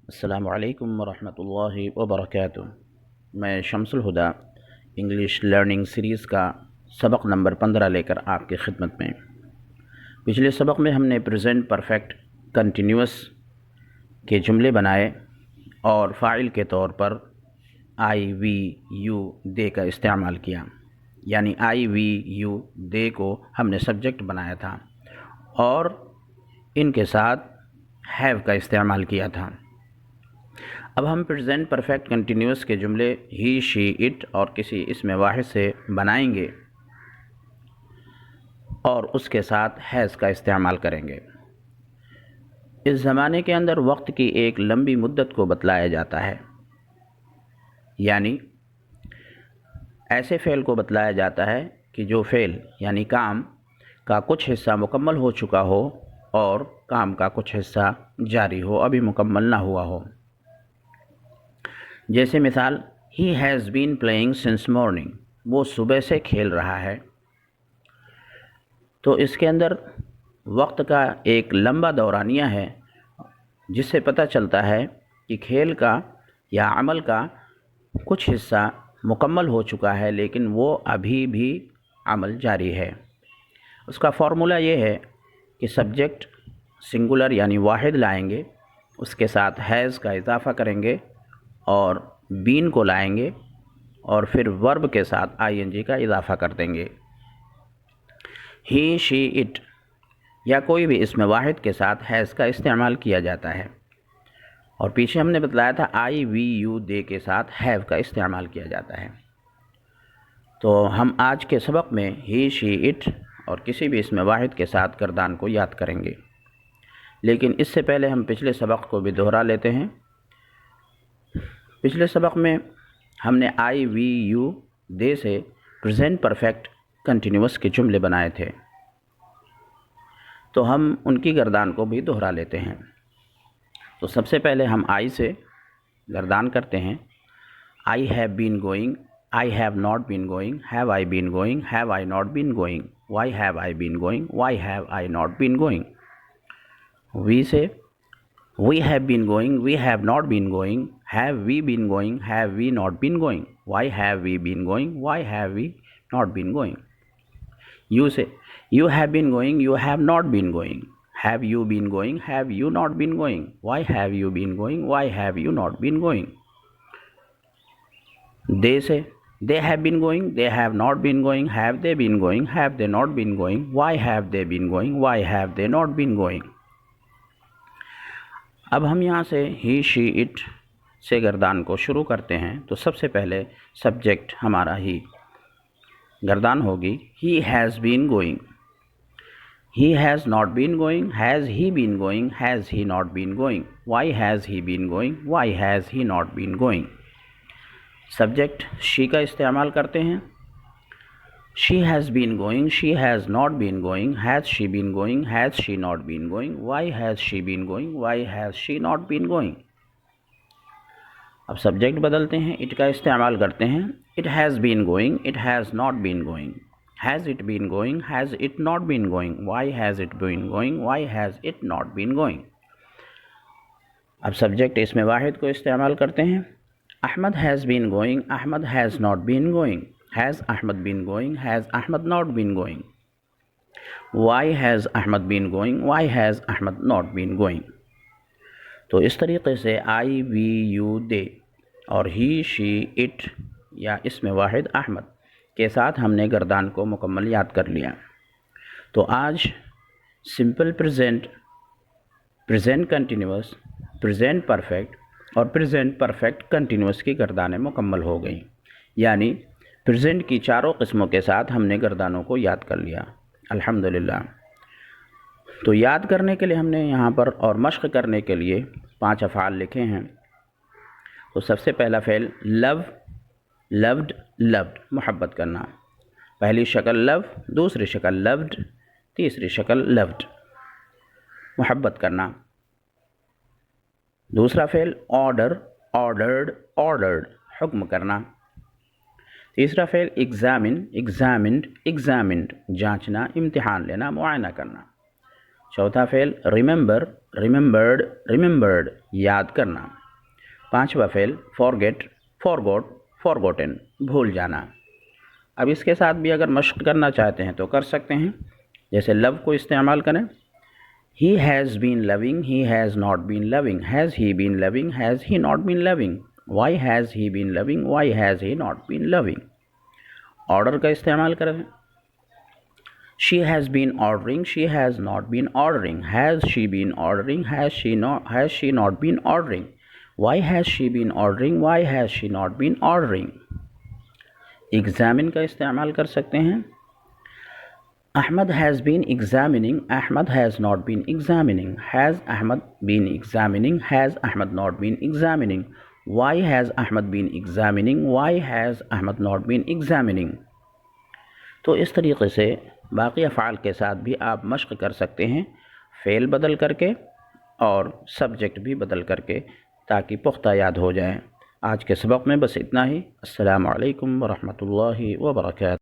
السلام علیکم ورحمۃ اللہ وبرکاتہ۔ میں شمس الہدیٰ انگلش لرننگ سیریز کا سبق نمبر 15 لے کر آپ کی خدمت میں۔ پچھلے سبق میں ہم نے پریزنٹ پرفیکٹ کنٹینیوس کے جملے بنائے اور فاعل کے طور پر آئی وی یو دے کا استعمال کیا، یعنی آئی وی یو دے کو ہم نے سبجیکٹ بنایا تھا اور ان کے ساتھ ہیو کا استعمال کیا تھا۔ اب ہم پریزنٹ پرفیکٹ کنٹینیوس کے جملے ہی، شی، اٹ اور کسی اسم واحد سے بنائیں گے اور اس کے ساتھ ہیز کا استعمال کریں گے۔ اس زمانے کے اندر وقت کی ایک لمبی مدت کو بتلایا جاتا ہے، یعنی ایسے فعل کو بتلایا جاتا ہے کہ جو فعل یعنی کام کا کچھ حصہ مکمل ہو چکا ہو اور کام کا کچھ حصہ جاری ہو، ابھی مکمل نہ ہوا ہو۔ جیسے مثال، ہی has been playing since morning, وہ صبح سے کھیل رہا ہے۔ تو اس کے اندر وقت کا ایک لمبا دورانیہ ہے جس سے پتہ چلتا ہے کہ کھیل کا یا عمل کا کچھ حصہ مکمل ہو چکا ہے، لیکن وہ ابھی بھی عمل جاری ہے۔ اس کا فارمولہ یہ ہے کہ سبجیکٹ سنگولر یعنی واحد لائیں گے، اس کے ساتھ ہیز کا اضافہ کریں گے اور بین کو لائیں گے اور پھر ورب کے ساتھ آئی این جی کا اضافہ کر دیں گے۔ ہی، شی، اٹ یا کوئی بھی اسم واحد کے ساتھ ہیز کا استعمال کیا جاتا ہے، اور پیچھے ہم نے بتلایا تھا آئی وی یو دے کے ساتھ ہیو کا استعمال کیا جاتا ہے۔ تو ہم آج کے سبق میں ہی، شی، اٹ اور کسی بھی اسم واحد کے ساتھ کردان کو یاد کریں گے، لیکن اس سے پہلے ہم پچھلے سبق کو بھی دہرا لیتے ہیں۔ پچھلے سبق میں ہم نے آئی وی یو دے سے پریزنٹ پرفیکٹ کنٹینیوس کے جملے بنائے تھے، تو ہم ان کی گردان کو بھی دہرا لیتے ہیں۔ تو سب سے پہلے ہم آئی سے گردان کرتے ہیں۔ I have been going, I have not been going, have I been going, have I not been going, why have I been going, why have I not been going. We سے we have been going, we have not been going, have we been going, have we not been going, why have we been going, why have we not been going. You say, you have been going, you have not been going, have you been going, have you not been going, why have you been going, why have you not been going. They say, they have been going, they have not been going, have they been going, have they not been going, why have they been going, why have they not been going. اب ہم یہاں سے ہی، شی، it سے گردان کو شروع کرتے ہیں۔ تو سب سے پہلے سبجیکٹ ہمارا ہی، گردان ہوگی he has been going, he has not been going, has he been going, has he not been going, why has he been going, why has he not been going. Subject she کا استعمال کرتے ہیں۔ She has been going, she has not been going, has she been going, has she not been going, why has she been going, why has she not been going. اب subject بدلتے ہیں، it کا استعمال کرتے ہیں۔ It has been going, it has not been going, has it been going, has it not been going, why has it been going, why has it not been going. اب subject اس میں واحد کو استعمال کرتے ہیں۔ Ahmad has been going, Ahmad has not been going, has Ahmad been going, has Ahmad not been going, why has Ahmad been going, why has Ahmad not been going. تو اس طریقے سے آئی وی یو دے اور ہی، شی، اٹ یا اسم واحد احمد کے ساتھ ہم نے گردان کو مکمل یاد کر لیا۔ تو آج simple present, present continuous, present perfect اور پریزنٹ پرفیکٹ کنٹینیوس کی گردانیں مکمل ہو گئیں، یعنی پریزنٹ کی چاروں قسموں کے ساتھ ہم نے گردانوں کو یاد کر لیا الحمدللہ۔ تو یاد کرنے کے لیے ہم نے یہاں پر اور مشق کرنے کے لیے 5 افعال لکھے ہیں۔ تو سب سے پہلا فعل لو، لوڈ، لوڈ محبت کرنا۔ پہلی شکل لو، دوسری شکل لوڈ، تیسری شکل لوڈ محبت کرنا۔ دوسرا فعل آرڈر، آرڈرڈ، آرڈرڈ حکم کرنا۔ تیسرا فعل ایگزامن، ایگزامنڈ، ایگزامنڈ جانچنا، امتحان لینا، معائنہ کرنا۔ چوتھا فعل ریممبر، ریممبرڈ، ریممبرڈ یاد کرنا۔ پانچواں فعل فارگیٹ، فارگوٹ، فارگوٹن بھول جانا۔ اب اس کے ساتھ بھی اگر مشق کرنا چاہتے ہیں تو کر سکتے ہیں، جیسے لو کو استعمال کریں، He has been loving, he has not been loving. Has he been loving, has he not been loving. Why has he been loving, why has he not been loving. Order کا استعمال کریں، She has been ordering, she has not been ordering. Has she been ordering, has she not been ordering. Why has she been ordering, why has she not been ordering. Examine کا استعمال کر سکتے ہیں، Ahmad has been examining, Ahmad has not been examining. Has Ahmad been examining, has Ahmad not been examining. Why has Ahmad been examining, why has Ahmad not been examining. تو اس طریقے سے باقی افعال کے ساتھ بھی آپ مشق کر سکتے ہیں، فعل بدل کر کے اور سبجیکٹ بھی بدل کر کے، تاکہ پختہ یاد ہو جائیں۔ آج کے سبق میں بس اتنا ہی۔ السلام علیکم ورحمۃ اللہ وبرکاتہ۔